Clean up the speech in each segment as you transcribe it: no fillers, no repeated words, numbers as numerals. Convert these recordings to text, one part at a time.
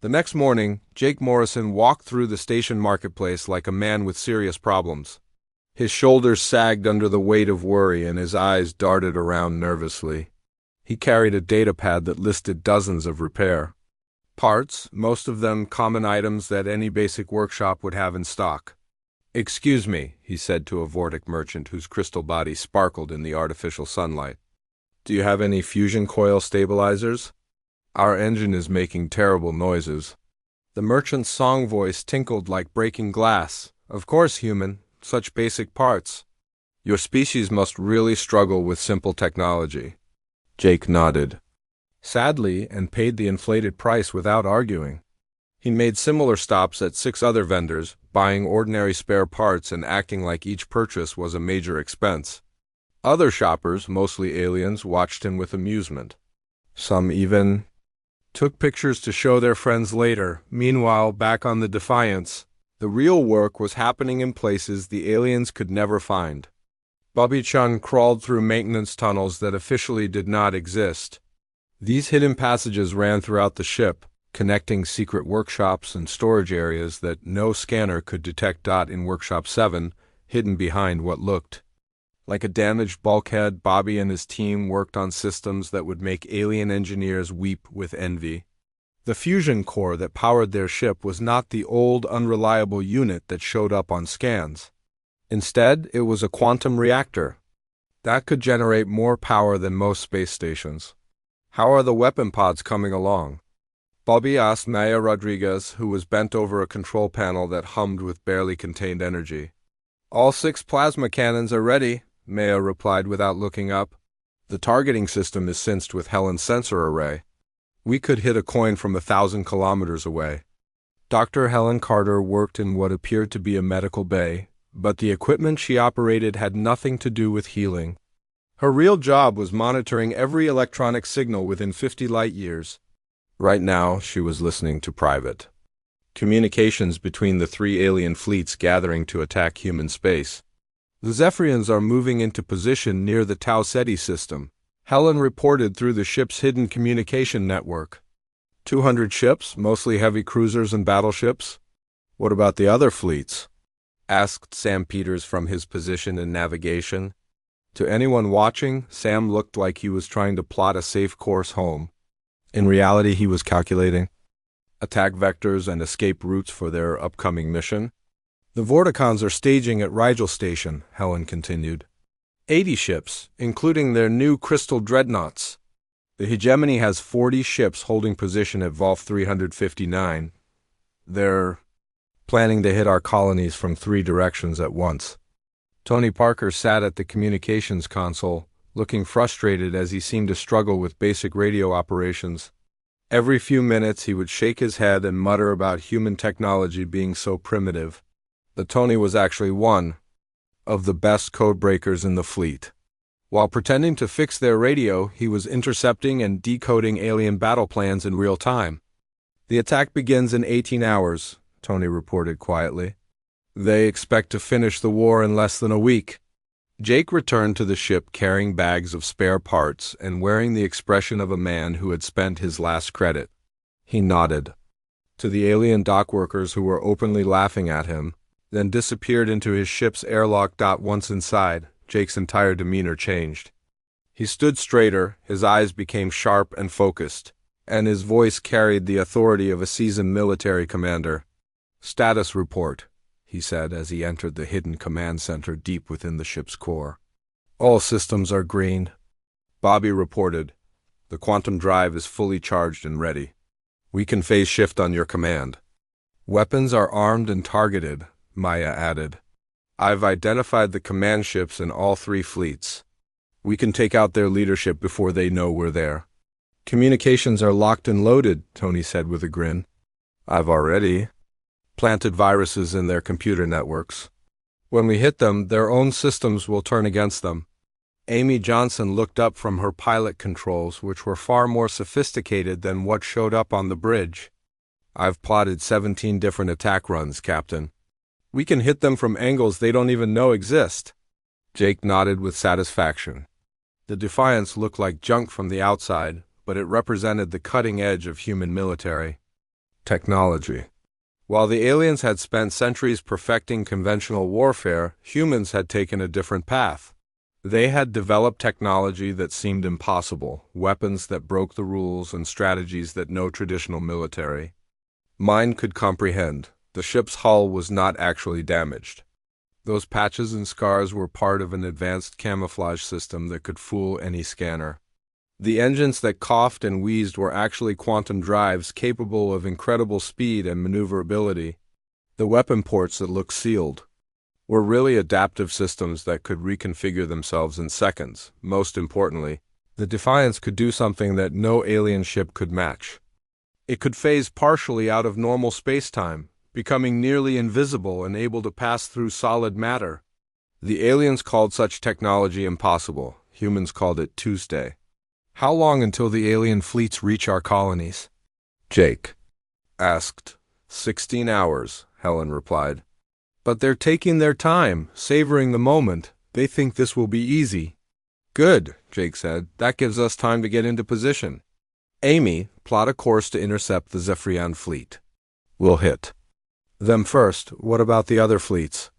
The next morning, Jake Morrison walked through the station marketplace like a man with serious problems. His shoulders sagged under the weight of worry and his eyes darted around nervously. He carried a datapad that listed dozens of repair parts, most of them common items that any basic workshop would have in stock. "Excuse me," he said to a Vortic merchant whose crystal body sparkled in the artificial sunlight. "Do you have any fusion coil stabilizers? Our engine is making terrible noises." The merchant's song voice tinkled like breaking glass. "Of course, human. Such basic parts. Your species must really struggle with simple technology." Jake nodded sadly and paid the inflated price without arguing. He made similar stops at 6 other vendors, buying ordinary spare parts and acting like each purchase was a major expense. Other shoppers, mostly aliens, watched him with amusement. Some even took pictures to show their friends later. Meanwhile, back on the Defiance, the real work was happening in places the aliens could never find. Bobby-chan crawled through maintenance tunnels that officially did not exist. These hidden passages ran throughout the ship, connecting secret workshops and storage areas that no scanner could detect. In Workshop 7, hidden behind what looked like a damaged bulkhead, Bobby and his team worked on systems that would make alien engineers weep with envy. The fusion core that powered their ship was not the old, unreliable unit that showed up on scans. Instead, it was a quantum reactor that could generate more power than most space stations. "How are the weapon pods coming along?" Bobby asked Maya Rodriguez, who was bent over a control panel that hummed with barely contained energy. "All 6 plasma cannons are ready," Maya replied without looking up. "The targeting system is cinched with Helen's sensor array. We could hit a coin from 1,000 kilometers away." Dr. Helen Carter worked in what appeared to be a medical bay, but the equipment she operated had nothing to do with healing. Her real job was monitoring every electronic signal within 50 light-years. Right now, she was listening to private communications between the 3 alien fleets gathering to attack human space. "The Zephyrians are moving into position near the Tau Ceti system," Helen reported through the ship's hidden communication network. 200 ships, mostly heavy cruisers and battleships. "What about the other fleets?" asked Sam Peters from his position in navigation. To anyone watching, Sam looked like he was trying to plot a safe course home. In reality, he was calculating attack vectors and escape routes for their upcoming mission. "The Vorticons are staging at Rigel Station," Helen continued. 80 ships, including their new crystal dreadnoughts. The Hegemony has 40 ships holding position at Volf 359. They're planning to hit our colonies from 3 directions at once. Tony Parker sat at the communications console, looking frustrated as he seemed to struggle with basic radio operations. Every few minutes he would shake his head and mutter about human technology being so primitive. The Tony was actually one of the best codebreakers in the fleet. While pretending to fix their radio, he was intercepting and decoding alien battle plans in real time. "The attack begins in 18 hours, Tony reported quietly. "They expect to finish the war in less than a week." Jake returned to the ship carrying bags of spare parts and wearing the expression of a man who had spent his last credit. He nodded to the alien dockworkers who were openly laughing at him, then disappeared into his ship's airlock. Once inside, Jake's entire demeanor changed. He stood straighter, his eyes became sharp and focused, and his voice carried the authority of a seasoned military commander. "Status report," he said as he entered the hidden command center deep within the ship's core. "All systems are green," Bobby reported. "The quantum drive is fully charged and ready. We can phase shift on your command." "Weapons are armed and targeted," Maya added. "I've identified the command ships in all 3 fleets. We can take out their leadership before they know we're there." "Communications are locked and loaded," Tony said with a grin. "I've already planted viruses in their computer networks. When we hit them, their own systems will turn against them." Amy Johnson looked up from her pilot controls, which were far more sophisticated than what showed up on the bridge. "I've plotted 17 different attack runs, Captain. We can hit them from angles they don't even know exist." Jake nodded with satisfaction. The Defiance looked like junk from the outside, but it represented the cutting edge of human military. Technology. While the aliens had spent centuries perfecting conventional warfare, humans had taken a different path. They had developed technology that seemed impossible, weapons that broke the rules, and strategies that no traditional military mind could comprehend. The ship's hull was not actually damaged. Those patches and scars were part of an advanced camouflage system that could fool any scanner. The engines that coughed and wheezed were actually quantum drives capable of incredible speed and maneuverability. The weapon ports that looked sealed were really adaptive systems that could reconfigure themselves in seconds. Most importantly, the Defiance could do something that no alien ship could match. It could phase partially out of normal space-time, becoming nearly invisible and able to pass through solid matter. The aliens called such technology impossible. Humans called it Tuesday. How long until the alien fleets reach our colonies? Jake asked. 16 hours, Helen replied. But they're taking their time, savoring the moment. They think this will be easy. Good, Jake said. That gives us time to get into position. Amy, plot a course to intercept the Zephyrian fleet. We'll hit them first. What about the other fleets?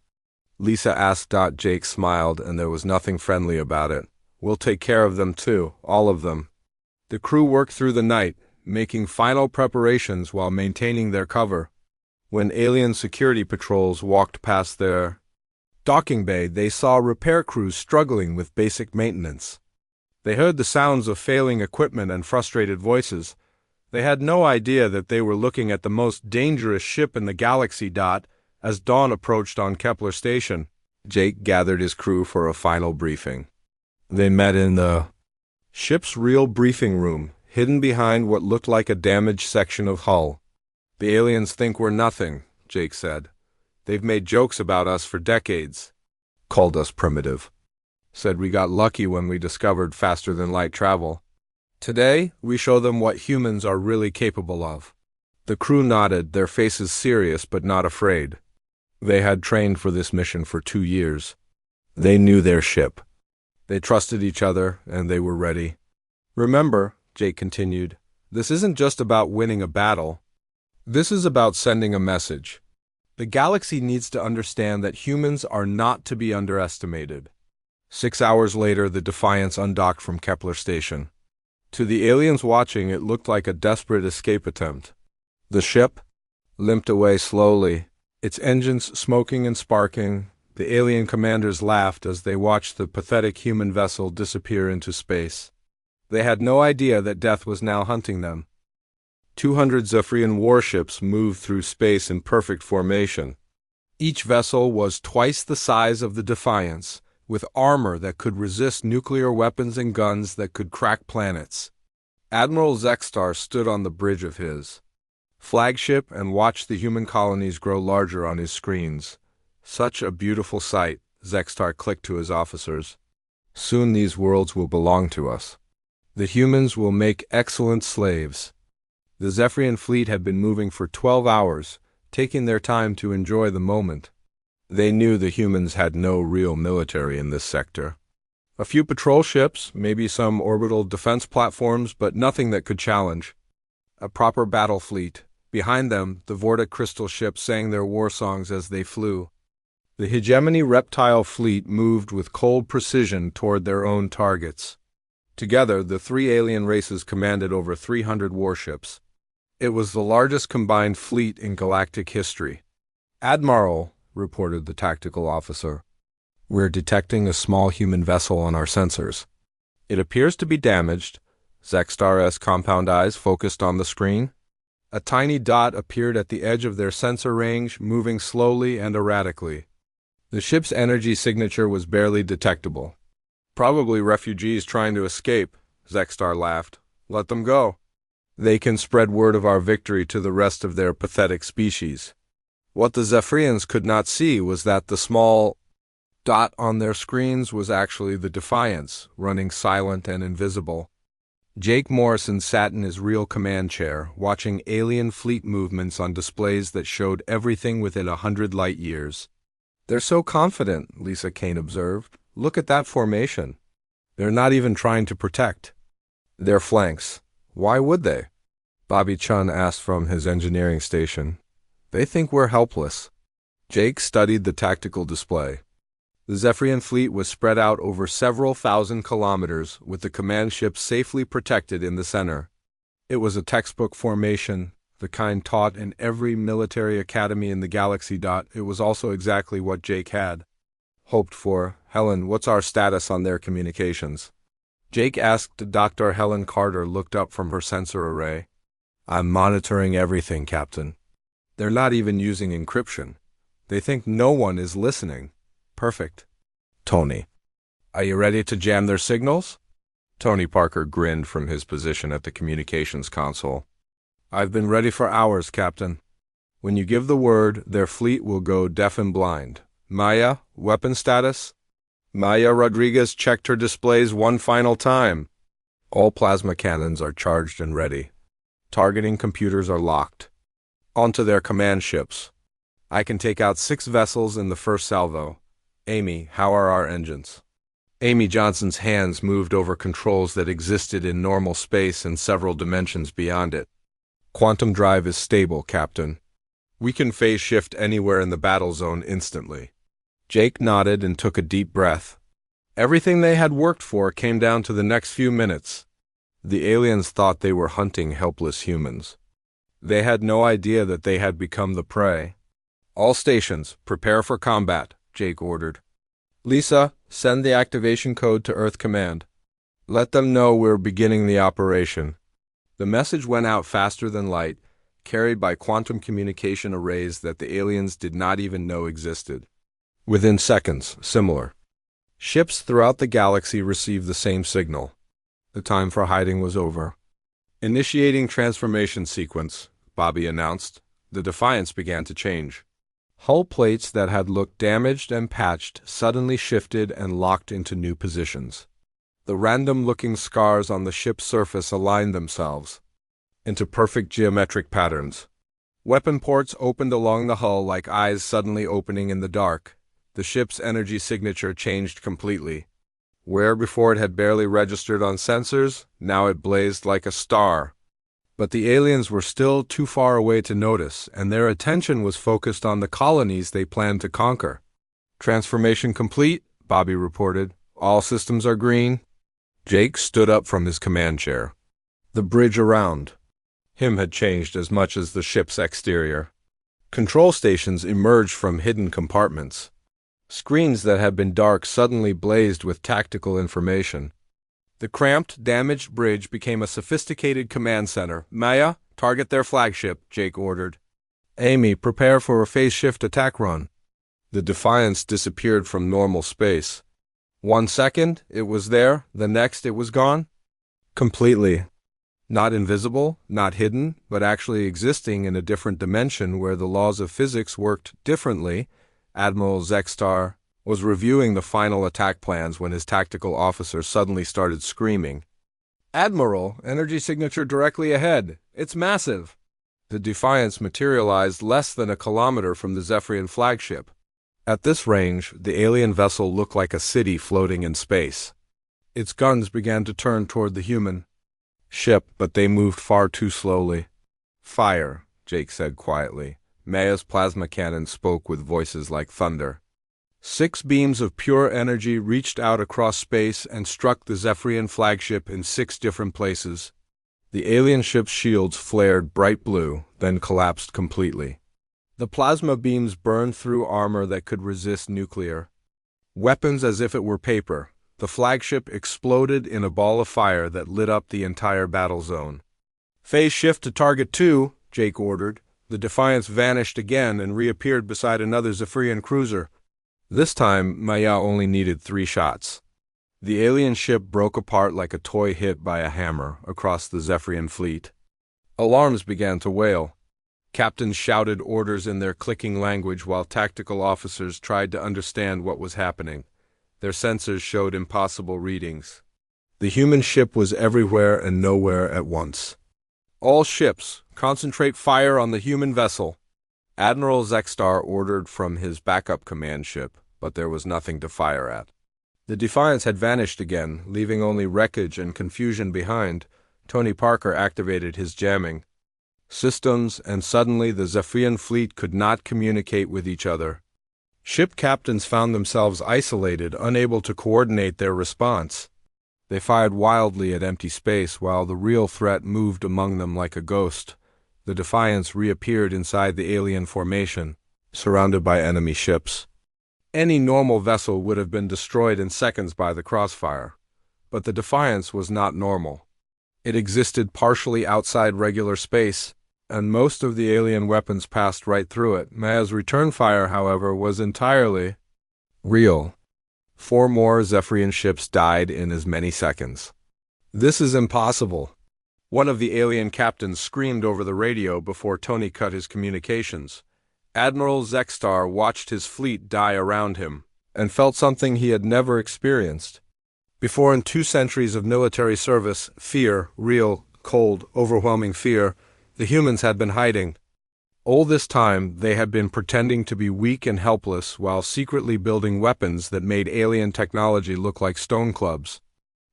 Lisa asked. Jake smiled, and there was nothing friendly about it. We'll take care of them too, all of them. The crew worked through the night, making final preparations while maintaining their cover. When alien security patrols walked past their docking bay, they saw repair crews struggling with basic maintenance. They heard the sounds of failing equipment and frustrated voices. They had no idea that they were looking at the most dangerous ship in the galaxy. As dawn approached on Kepler Station, Jake gathered his crew for a final briefing. They met in the ship's real briefing room, hidden behind what looked like a damaged section of hull. The aliens think we're nothing, Jake said. They've made jokes about us for decades. Called us primitive. Said we got lucky when we discovered faster-than-light travel. Today, we show them what humans are really capable of. The crew nodded, their faces serious but not afraid. They had trained for this mission for 2 years. They knew their ship. They trusted each other, and they were ready. Remember, Jake continued, this isn't just about winning a battle. This is about sending a message. The galaxy needs to understand that humans are not to be underestimated. 6 hours later, the Defiance undocked from Kepler Station. To the aliens watching, it looked like a desperate escape attempt. The ship limped away slowly, its engines smoking and sparking. The alien commanders laughed as they watched the pathetic human vessel disappear into space. They had no idea that death was now hunting them. 200 Zephyrian warships moved through space in perfect formation. Each vessel was twice the size of the Defiance, with armor that could resist nuclear weapons and guns that could crack planets. Admiral Zextar stood on the bridge of his flagship and watched the human colonies grow larger on his screens. Such a beautiful sight, Zextar clicked to his officers. Soon these worlds will belong to us. The humans will make excellent slaves. The Zephyrian fleet had been moving for 12 hours, taking their time to enjoy the moment. They knew the humans had no real military in this sector. A few patrol ships, maybe some orbital defense platforms, but nothing that could challenge a proper battle fleet. Behind them, the Vortic crystal ships sang their war songs as they flew. The hegemony reptile fleet moved with cold precision toward their own targets. Together, the 3 alien races commanded over 300 warships. It was the largest combined fleet in galactic history. Admiral, reported the tactical officer, we're detecting a small human vessel on our sensors. It appears to be damaged. Zextar's compound eyes focused on the screen. A tiny dot appeared at the edge of their sensor range, moving slowly and erratically. The ship's energy signature was barely detectable. Probably refugees trying to escape, Zextar laughed. Let them go. They can spread word of our victory to the rest of their pathetic species. What the Zephyrians could not see was that the small dot on their screens was actually the Defiance, running silent and invisible. Jake Morrison sat in his real command chair, watching alien fleet movements on displays that showed everything within 100 light years. They're so confident, Lisa Kane observed. Look at that formation. They're not even trying to protect their flanks. Why would they? Bobby Chun asked from his engineering station. They think we're helpless. Jake studied the tactical display. The Zephyrian fleet was spread out over several thousand kilometers, with the command ships safely protected in the center. It was a textbook formation, the kind taught in every military academy in the galaxy. It was also exactly what Jake had hoped for. Helen, what's our status on their communications? Jake asked. Dr. Helen Carter looked up from her sensor array. I'm monitoring everything, Captain. They're not even using encryption. They think no one is listening. Perfect. Tony, are you ready to jam their signals? Tony Parker grinned from his position at the communications console. I've been ready for hours, Captain. When you give the word, their fleet will go deaf and blind. Maya, weapon status? Maya Rodriguez checked her displays one final time. All plasma cannons are charged and ready. Targeting computers are locked. Onto their command ships. I can take out 6 vessels in the first salvo. Amy, how are our engines? Amy Johnson's hands moved over controls that existed in normal space and several dimensions beyond it. Quantum drive is stable, Captain. We can phase shift anywhere in the battle zone instantly. Jake nodded and took a deep breath. Everything they had worked for came down to the next few minutes. The aliens thought they were hunting helpless humans. They had no idea that they had become the prey. All stations, prepare for combat, Jake ordered. Lisa, send the activation code to Earth Command. Let them know we're beginning the operation. The message went out faster than light, carried by quantum communication arrays that the aliens did not even know existed. Within seconds, similar ships throughout the galaxy received the same signal. The time for hiding was over. Initiating transformation sequence, Bobby announced. The Defiance began to change. Hull plates that had looked damaged and patched suddenly shifted and locked into new positions. The random-looking scars on the ship's surface aligned themselves into perfect geometric patterns. Weapon ports opened along the hull like eyes suddenly opening in the dark. The ship's energy signature changed completely. Where before it had barely registered on sensors, now it blazed like a star. But the aliens were still too far away to notice, and their attention was focused on the colonies they planned to conquer. Transformation complete, Bobby reported. All systems are green. Jake stood up from his command chair. The bridge around him had changed as much as the ship's exterior. Control stations emerged from hidden compartments. Screens that had been dark suddenly blazed with tactical information. The cramped, damaged bridge became a sophisticated command center. Maya, target their flagship, Jake ordered. Amy, prepare for a phase shift attack run. The Defiance disappeared from normal space. 1 second, it was there. The next, it was gone. Completely. Not invisible, not hidden, but actually existing in a different dimension where the laws of physics worked differently. Admiral Zexstar was reviewing the final attack plans when his tactical officer suddenly started screaming. Admiral, energy signature directly ahead. It's massive. The Defiance materialized less than a kilometer from the Zephyrian flagship. At this range, the alien vessel looked like a city floating in space. Its guns began to turn toward the human ship, but they moved far too slowly. Fire, Jake said quietly. Maya's plasma cannon spoke with voices like thunder. 6 beams of pure energy reached out across space and struck the Zephyrian flagship in 6 different places. The alien ship's shields flared bright blue, then collapsed completely. The plasma beams burned through armor that could resist nuclear weapons as if it were paper. The flagship exploded in a ball of fire that lit up the entire battle zone. Phase shift to target 2, Jake ordered. The Defiance vanished again and reappeared beside another Zephyrian cruiser. This time, Maya only needed 3 shots. The alien ship broke apart like a toy hit by a hammer across the Zephyrian fleet. Alarms began to wail. Captains shouted orders in their clicking language while tactical officers tried to understand what was happening. Their sensors showed impossible readings. The human ship was everywhere and nowhere at once. All ships, concentrate fire on the human vessel. Admiral Zexstar ordered from his backup command ship, but there was nothing to fire at. The Defiance had vanished again, leaving only wreckage and confusion behind. Tony Parker activated his jamming. systems, and suddenly the Zephyrian fleet could not communicate with each other. Ship captains found themselves isolated, unable to coordinate their response. They fired wildly at empty space while the real threat moved among them like a ghost. The Defiance reappeared inside the alien formation, surrounded by enemy ships. Any normal vessel would have been destroyed in seconds by the crossfire. But the Defiance was not normal. It existed partially outside regular space, and most of the alien weapons passed right through it. Maya's return fire, however, was entirely real. 4 more Zephyrian ships died in as many seconds. "This is impossible," one of the alien captains screamed over the radio before Tony cut his communications. Admiral Zexstar watched his fleet die around him, and felt something he had never experienced before in 2 centuries of military service. Fear, real, cold, overwhelming fear. The humans had been hiding. All this time, they had been pretending to be weak and helpless while secretly building weapons that made alien technology look like stone clubs.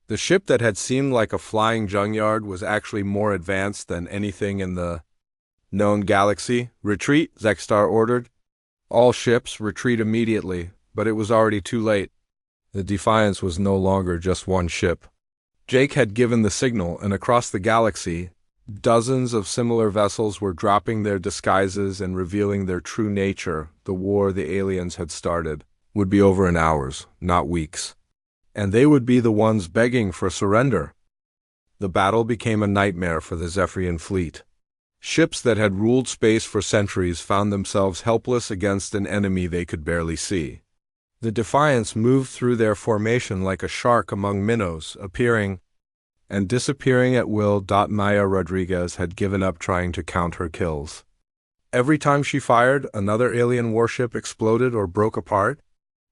The ship that had seemed like a flying junkyard was actually more advanced than anything in the known galaxy. "Retreat," Zexstar ordered. All ships retreat immediately, but it was already too late. The Defiance was no longer just one ship. Jake had given the signal, and across the galaxy, dozens of similar vessels were dropping their disguises and revealing their true nature. The war the aliens had started would be over in hours, not weeks. And they would be the ones begging for surrender. The battle became a nightmare for the Zephyrian fleet. Ships that had ruled space for centuries found themselves helpless against an enemy they could barely see. The Defiance moved through their formation like a shark among minnows, appearing and disappearing at will. Maya Rodriguez had given up trying to count her kills. Every time she fired, another alien warship exploded or broke apart.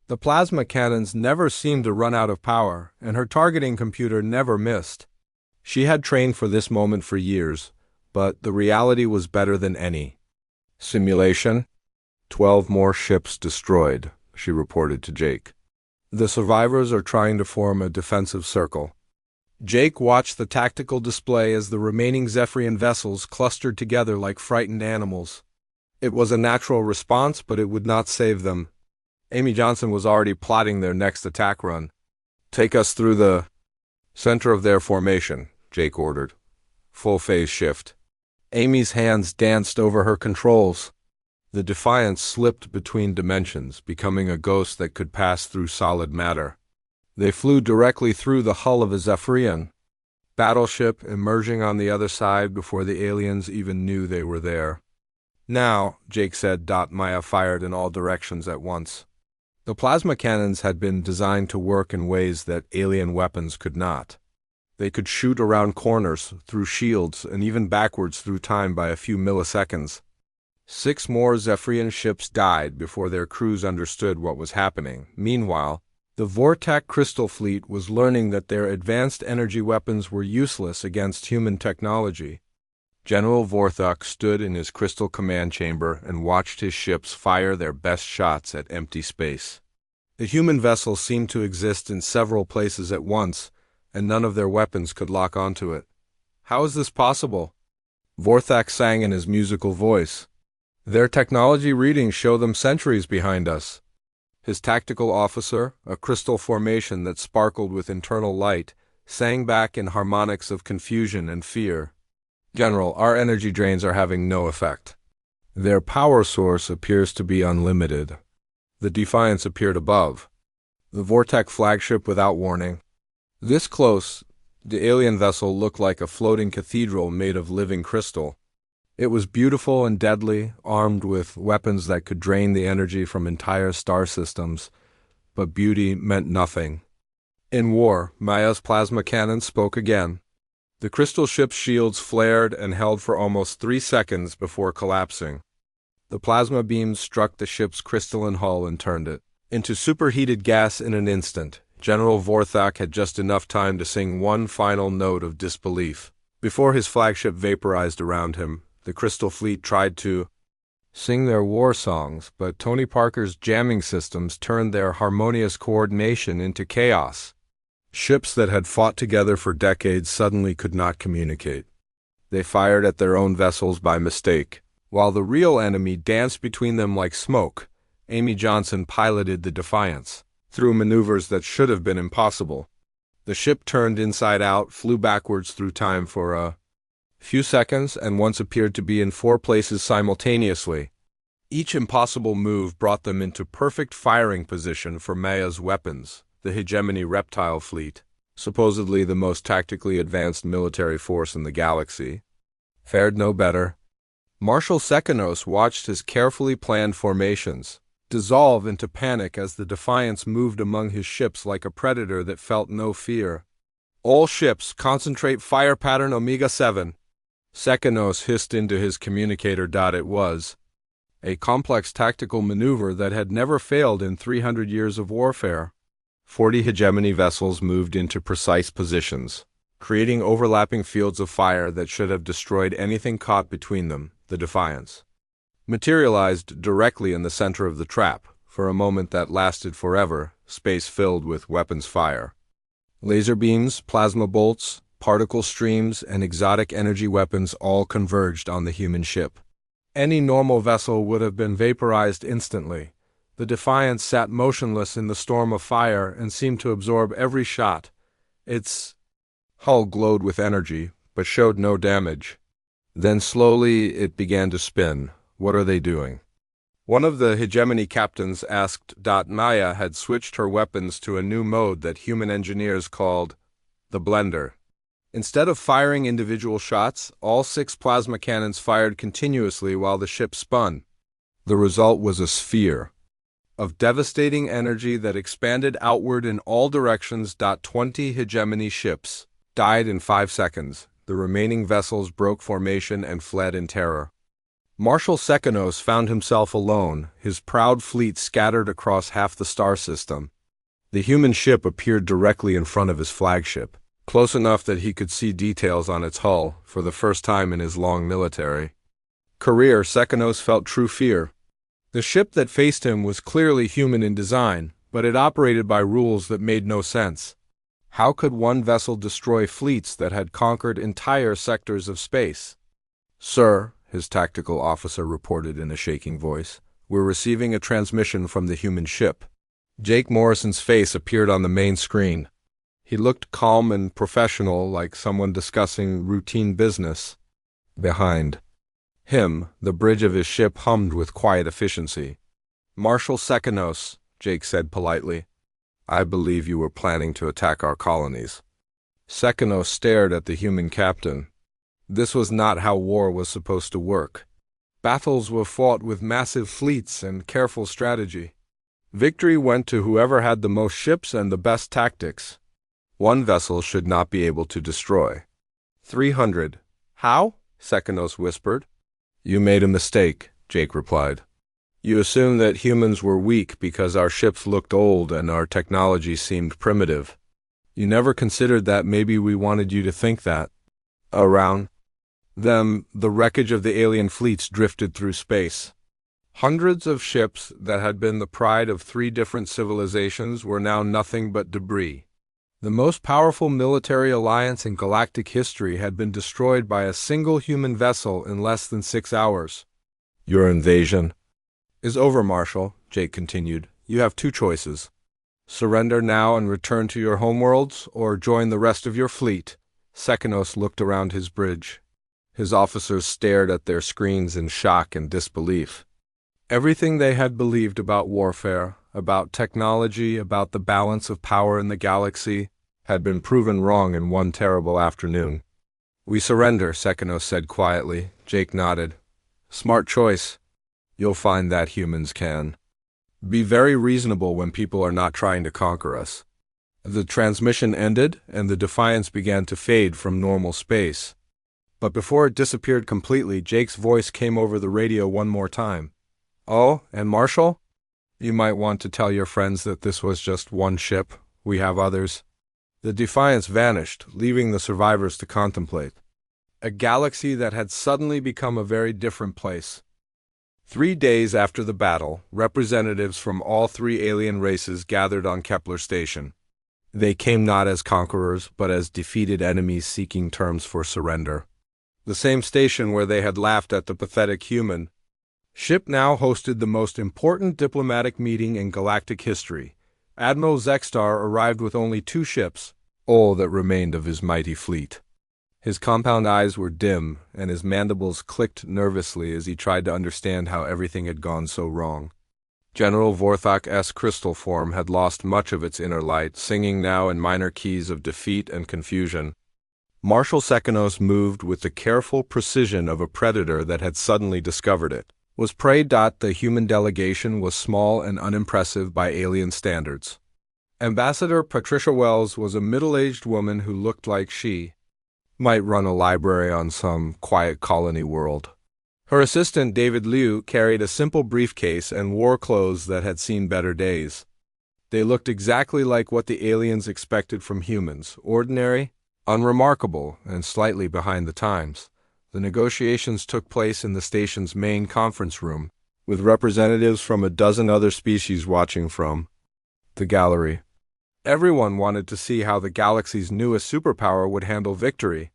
The plasma cannons never seemed to run out of power, and her targeting computer never missed. She had trained for this moment for years, but the reality was better than any simulation. 12 more ships destroyed, she reported to Jake. The survivors are trying to form a defensive circle. Jake watched the tactical display as the remaining Zephyrian vessels clustered together like frightened animals. It was a natural response, but it would not save them. Amy Johnson was already plotting their next attack run. "Take us through the center of their formation," Jake ordered. "Full phase shift." Amy's hands danced over her controls. The Defiance slipped between dimensions, becoming a ghost that could pass through solid matter. They flew directly through the hull of a Zephyrian battleship, emerging on the other side before the aliens even knew they were there. "Now," Jake said. Maya fired in all directions at once. The plasma cannons had been designed to work in ways that alien weapons could not. They could shoot around corners, through shields, and even backwards through time by a few milliseconds. 6 more Zephyrian ships died before their crews understood what was happening. Meanwhile, the Vortak Crystal Fleet was learning that their advanced energy weapons were useless against human technology. General Vortak stood in his crystal command chamber and watched his ships fire their best shots at empty space. The human vessels seemed to exist in several places at once, and none of their weapons could lock onto it. "How is this possible?" Vortak sang in his musical voice. "Their technology readings show them centuries behind us." His tactical officer, a crystal formation that sparkled with internal light, sang back in harmonics of confusion and fear. "General, our energy drains are having no effect. Their power source appears to be unlimited." The Defiance appeared above the Vortak flagship without warning. This close, the alien vessel looked like a floating cathedral made of living crystal. It was beautiful and deadly, armed with weapons that could drain the energy from entire star systems, but beauty meant nothing. In war, Maya's plasma cannon spoke again. The crystal ship's shields flared and held for almost 3 seconds before collapsing. The plasma beams struck the ship's crystalline hull and turned it into superheated gas in an instant. General Vortak had just enough time to sing one final note of disbelief. Before his flagship vaporized around him, the Crystal Fleet tried to sing their war songs, but Tony Parker's jamming systems turned their harmonious coordination into chaos. Ships that had fought together for decades suddenly could not communicate. They fired at their own vessels by mistake. While the real enemy danced between them like smoke, Amy Johnson piloted the Defiance through maneuvers that should have been impossible. The ship turned inside out, flew backwards through time for a few seconds, and once appeared to be in 4 places simultaneously. Each impossible move brought them into perfect firing position for Maya's weapons. The hegemony reptile fleet, supposedly the most tactically advanced military force in the galaxy, fared no better. Marshal Sekanos watched his carefully planned formations dissolve into panic as the Defiance moved among his ships like a predator that felt no fear. "All ships, concentrate fire pattern Omega 7. Sekanos hissed into his communicator. It was a complex tactical maneuver that had never failed in 300 years of warfare. 40 hegemony vessels moved into precise positions, creating overlapping fields of fire that should have destroyed anything caught between them. The Defiance materialized directly in the center of the trap, for a moment that lasted forever, space filled with weapons fire. Laser beams, plasma bolts, particle streams, and exotic energy weapons all converged on the human ship. Any normal vessel would have been vaporized instantly. The Defiance sat motionless in the storm of fire and seemed to absorb every shot. Its hull glowed with energy, but showed no damage. Then slowly it began to spin. "What are they doing?" One of the hegemony captains asked. Maya had switched her weapons to a new mode that human engineers called the blender. Instead of firing individual shots, all 6 plasma cannons fired continuously while the ship spun. The result was a sphere of devastating energy that expanded outward in all directions. 20 hegemony ships died in 5 seconds. The remaining vessels broke formation and fled in terror. Marshal Sekanos found himself alone, his proud fleet scattered across half the star system. The human ship appeared directly in front of his flagship, close enough that he could see details on its hull for the first time in his long military career. Sekanos felt true fear. The ship that faced him was clearly human in design, but it operated by rules that made no sense. How could one vessel destroy fleets that had conquered entire sectors of space? "Sir," his tactical officer reported in a shaking voice, "we're receiving a transmission from the human ship." Jake Morrison's face appeared on the main screen. He looked calm and professional, like someone discussing routine business. Behind him, the bridge of his ship hummed with quiet efficiency. "Marshal Sekanos," Jake said politely, "I believe you were planning to attack our colonies." Sekanos stared at the human captain. This was not how war was supposed to work. Battles were fought with massive fleets and careful strategy. Victory went to whoever had the most ships and the best tactics. One vessel should not be able to destroy 300. "How?" Sekanos whispered. "You made a mistake," Jake replied. "You assumed that humans were weak because our ships looked old and our technology seemed primitive. You never considered that maybe we wanted you to think that." Around them, the wreckage of the alien fleets drifted through space. Hundreds of ships that had been the pride of 3 different civilizations were now nothing but debris. The most powerful military alliance in galactic history had been destroyed by a single human vessel in less than 6 hours. "Your invasion is over, Marshal," Jake continued. "You have 2 choices. Surrender now and return to your homeworlds, or join the rest of your fleet." Sekanos looked around his bridge. His officers stared at their screens in shock and disbelief. Everything they had believed about warfare, about technology, about the balance of power in the galaxy, had been proven wrong in one terrible afternoon. "We surrender," Sekanos said quietly. Jake nodded. "Smart choice. You'll find that humans can be very reasonable when people are not trying to conquer us." The transmission ended, and the Defiance began to fade from normal space. But before it disappeared completely, Jake's voice came over the radio one more time. "Oh, and Marshal? You might want to tell your friends that this was just one ship. We have others." The Defiance vanished, leaving the survivors to contemplate a galaxy that had suddenly become a very different place. 3 days after the battle, representatives from all 3 alien races gathered on Kepler Station. They came not as conquerors, but as defeated enemies seeking terms for surrender. the same station where they had laughed at the pathetic human. Ship now hosted the most important diplomatic meeting in galactic history. Admiral Zextar arrived with only 2 ships, all that remained of his mighty fleet. His compound eyes were dim, and his mandibles clicked nervously as he tried to understand how everything had gone so wrong. General Vorthak's crystal form had lost much of its inner light, singing now in minor keys of defeat and confusion. Marshal Sekanos moved with the careful precision of a predator that had suddenly discovered it. Was prey. The human delegation was small and unimpressive by alien standards. Ambassador Patricia Wells was a middle-aged woman who looked like she might run a library on some quiet colony world. Her assistant, David Liu, carried a simple briefcase and wore clothes that had seen better days. They looked exactly like what the aliens expected from humans, ordinary, unremarkable, and slightly behind the times. The negotiations took place in the station's main conference room, with representatives from a dozen other species watching from the gallery. Everyone wanted to see how the galaxy's newest superpower would handle victory.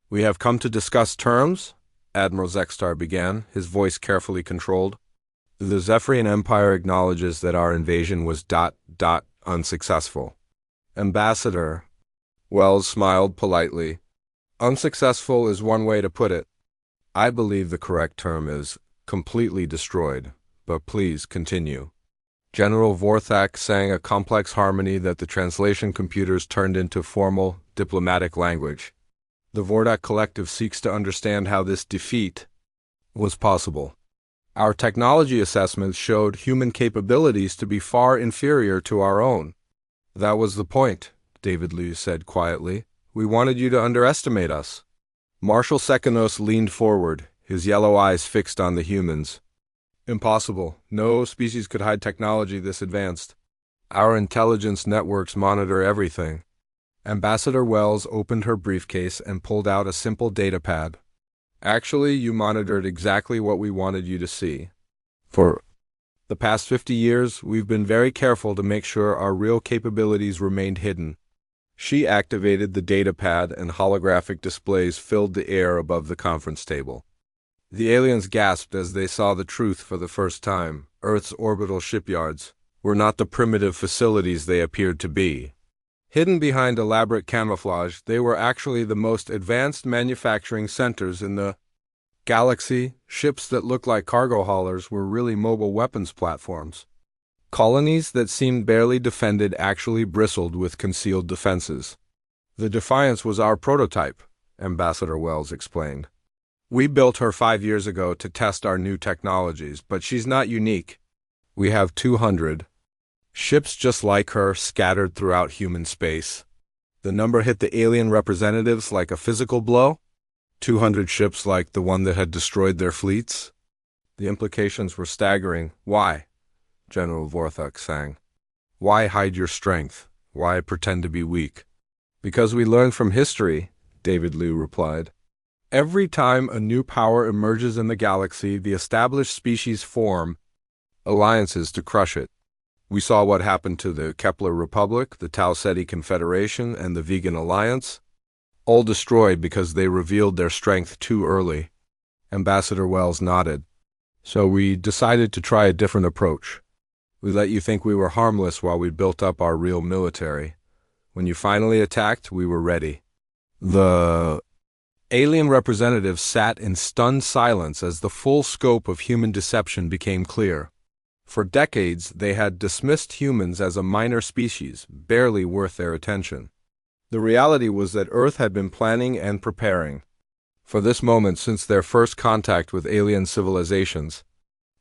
"We have come to discuss terms," Admiral Zextar began, his voice carefully controlled. "The Zephyrian Empire acknowledges that our invasion was unsuccessful." Ambassador Wells smiled politely. "Unsuccessful is one way to put it. I believe the correct term is completely destroyed, but please continue." General Vorthak sang a complex harmony that the translation computers turned into formal, diplomatic language. The Vordak Collective seeks to understand how this defeat was possible. Our technology assessments showed human capabilities to be far inferior to our own. "That was the point," David Liu said quietly. "We wanted you to underestimate us." Marshal Sekanos leaned forward, his yellow eyes fixed on the humans. "Impossible. No species could hide technology this advanced. Our intelligence networks monitor everything." Ambassador Wells opened her briefcase and pulled out a simple datapad. "Actually, you monitored exactly what we wanted you to see. For the past 50 years, we've been very careful to make sure our real capabilities remained hidden." She activated the datapad and holographic displays filled the air above the conference table. The aliens gasped as they saw the truth for the first time. Earth's orbital shipyards were not the primitive facilities they appeared to be. Hidden behind elaborate camouflage, they were actually the most advanced manufacturing centers in the galaxy. Ships that looked like cargo haulers were really mobile weapons platforms. Colonies that seemed barely defended actually bristled with concealed defenses. "The Defiance was our prototype," Ambassador Wells explained. "We built her 5 years ago to test our new technologies, but she's not unique. We have 200 ships just like her scattered throughout human space." The number hit the alien representatives like a physical blow. 200 ships like the one that had destroyed their fleets? The implications were staggering. "Why?" General Vorthak sang. "Why hide your strength? Why pretend to be weak?" "Because we learn from history," David Liu replied. "Every time a new power emerges in the galaxy, the established species form alliances to crush it. We saw what happened to the Kepler Republic, the Tau Ceti Confederation, and the Vegan Alliance, all destroyed because they revealed their strength too early." Ambassador Wells nodded. "So we decided to try a different approach. We let you think we were harmless while we built up our real military. When you finally attacked, we were ready." The alien representatives sat in stunned silence as the full scope of human deception became clear. For decades, they had dismissed humans as a minor species, barely worth their attention. The reality was that Earth had been planning and preparing for this moment since their first contact with alien civilizations.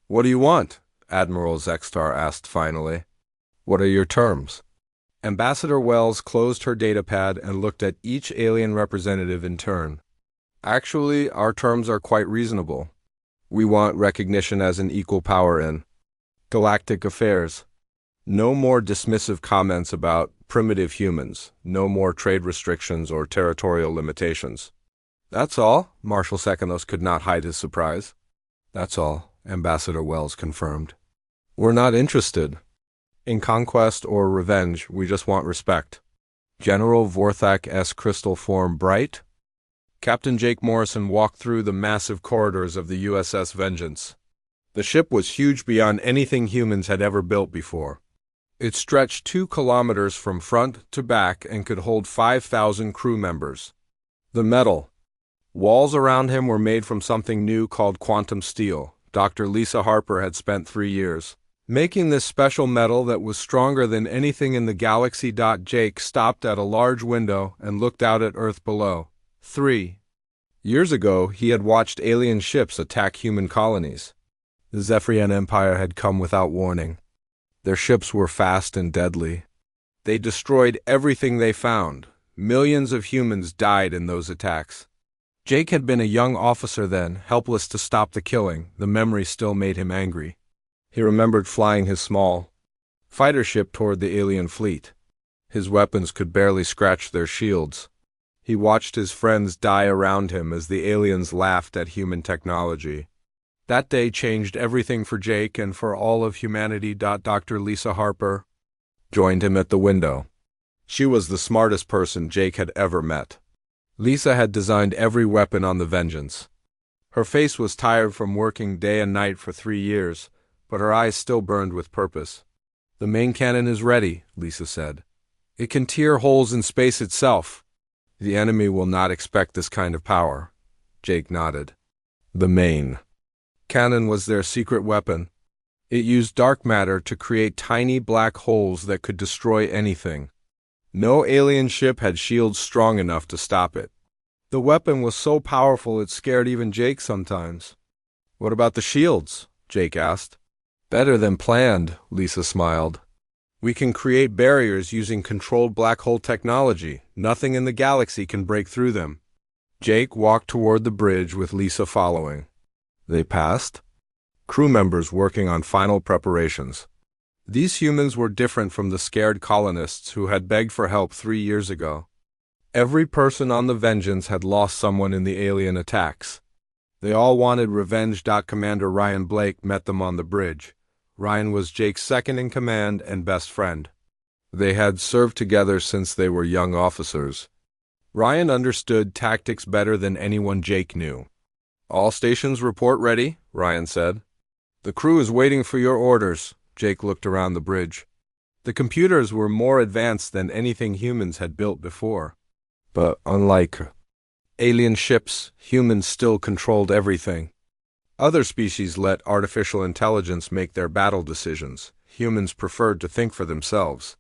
"What do you want?" Admiral Zextar asked finally. "What are your terms?" Ambassador Wells closed her datapad and looked at each alien representative in turn. "Actually, our terms are quite reasonable. We want recognition as an equal power in galactic affairs. No more dismissive comments about primitive humans. No more trade restrictions or territorial limitations." "That's all?" Marshal Sekanos could not hide his surprise. "That's all," Ambassador Wells confirmed. "We're not interested in conquest or revenge. We just want respect." General Vorthak's crystal form bright Captain Jake Morrison walked through the massive corridors of the USS Vengeance. The ship was huge beyond anything humans had ever built before. It stretched 2 kilometers from front to back and could hold 5,000 crew members. The metal walls around him were made from something new called quantum steel. Dr. Lisa Harper had spent 3 years making this special metal that was stronger than anything in the galaxy. Jake stopped at a large window and looked out at Earth below. 3 years ago, he had watched alien ships attack human colonies. The Zephyrian Empire had come without warning. Their ships were fast and deadly. They destroyed everything they found. Millions of humans died in those attacks. Jake had been a young officer then, helpless to stop the killing. The memory still made him angry. He remembered flying his small fighter ship toward the alien fleet. His weapons could barely scratch their shields. He watched his friends die around him as the aliens laughed at human technology. That day changed everything for Jake and for all of humanity. Dr. Lisa Harper joined him at the window. She was the smartest person Jake had ever met. Lisa had designed every weapon on the Vengeance. Her face was tired from working day and night for 3 years, but her eyes still burned with purpose. "The main cannon is ready," Lisa said. "It can tear holes in space itself. The enemy will not expect this kind of power." Jake nodded. The main cannon was their secret weapon. It used dark matter to create tiny black holes that could destroy anything. No alien ship had shields strong enough to stop it. The weapon was so powerful it scared even Jake sometimes. "What about the shields?" Jake asked. "Better than planned," Lisa smiled. "We can create barriers using controlled black hole technology. Nothing in the galaxy can break through them." Jake walked toward the bridge with Lisa following. They passed crew members working on final preparations. These humans were different from the scared colonists who had begged for help 3 years ago. Every person on the Vengeance had lost someone in the alien attacks. They all wanted revenge. Commander Ryan Blake met them on the bridge. Ryan was Jake's second in command and best friend. They had served together since they were young officers. Ryan understood tactics better than anyone Jake knew. "All stations report ready," Ryan said. "The crew is waiting for your orders." Jake looked around the bridge. The computers were more advanced than anything humans had built before. But unlike alien ships, humans still controlled everything. Other species let artificial intelligence make their battle decisions. Humans preferred to think for themselves.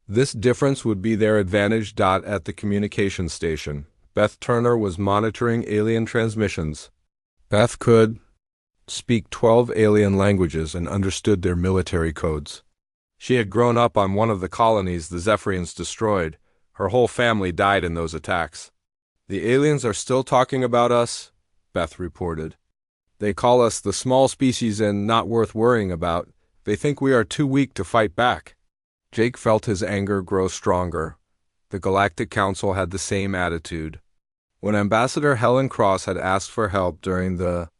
This difference would be their advantage. At the communication station, Beth Turner was monitoring alien transmissions. Beth could speak 12 alien languages and understood their military codes. She had grown up on one of the colonies the Zephyrians destroyed. Her whole family died in those attacks. "The aliens are still talking about us," Beth reported. "They call us the small species and not worth worrying about. They think we are too weak to fight back." Jake felt his anger grow stronger. The Galactic Council had the same attitude. When Ambassador Helen Cross had asked for help during the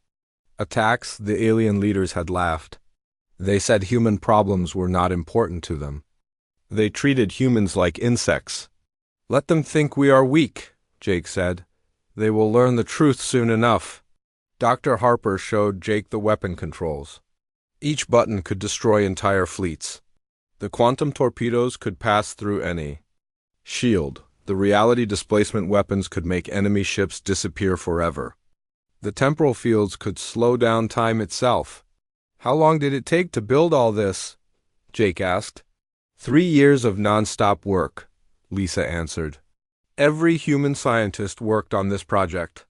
attacks, the alien leaders had laughed. They said human problems were not important to them. They treated humans like insects. "Let them think we are weak," Jake said. "They will learn the truth soon enough." Dr. Harper showed Jake the weapon controls. Each button could destroy entire fleets. The quantum torpedoes could pass through any shield. The reality displacement weapons could make enemy ships disappear forever. The temporal fields could slow down time itself. "How long did it take to build all this?" Jake asked. 3 years of non-stop work," Lisa answered. "Every human scientist worked on this project.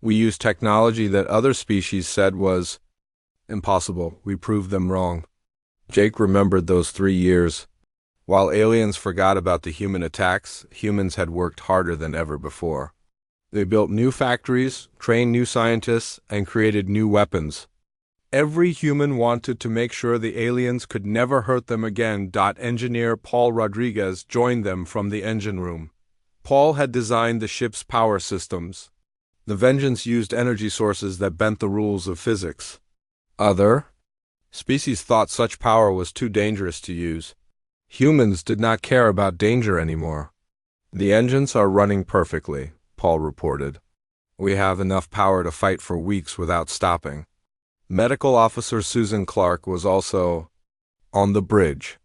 We used technology that other species said was impossible. We proved them wrong." Jake remembered those 3 years. While aliens forgot about the human attacks, humans had worked harder than ever before. They built new factories, trained new scientists, and created new weapons. Every human wanted to make sure the aliens could never hurt them again. Engineer Paul Rodriguez joined them from the engine room. Paul had designed the ship's power systems. The Vengeance used energy sources that bent the rules of physics. Other species thought such power was too dangerous to use. Humans did not care about danger anymore. "The engines are running perfectly," Paul reported. We have enough power to fight for weeks without stopping. Medical Officer Susan Clark was also on the bridge.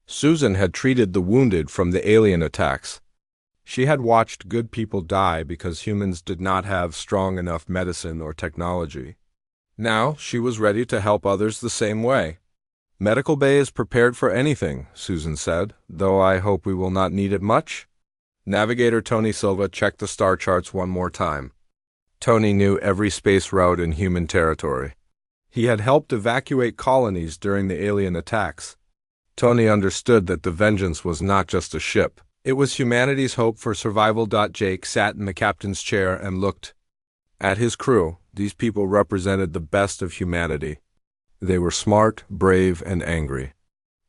Susan had treated the wounded from the alien attacks. She had watched good people die because humans did not have strong enough medicine or technology. Now she was ready to help others the same way. Medical Bay is prepared for anything, Susan said, though I hope we will not need it much. Navigator Tony Silva checked the star charts one more time. Tony knew every space route in human territory. He had helped evacuate colonies during the alien attacks. Tony understood that the Vengeance was not just a ship. It was humanity's hope for survival. Jake sat in the captain's chair and looked at his crew. These people represented the best of humanity. They were smart, brave, and angry.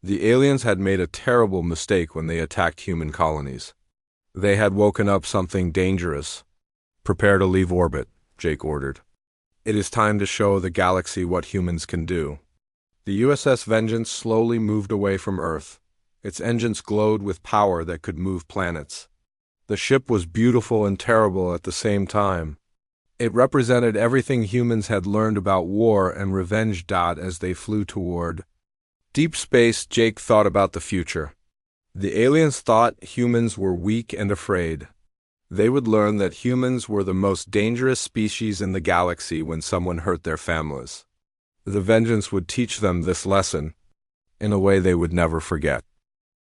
The aliens had made a terrible mistake when they attacked human colonies. They had woken up something dangerous. Prepare to leave orbit, Jake ordered. It is time to show the galaxy what humans can do. The USS Vengeance slowly moved away from Earth. Its engines glowed with power that could move planets. The ship was beautiful and terrible at the same time. It represented everything humans had learned about war and revenge. As they flew toward deep space, Jake thought about the future. The aliens thought humans were weak and afraid. They would learn that humans were the most dangerous species in the galaxy when someone hurt their families. The Vengeance would teach them this lesson in a way they would never forget.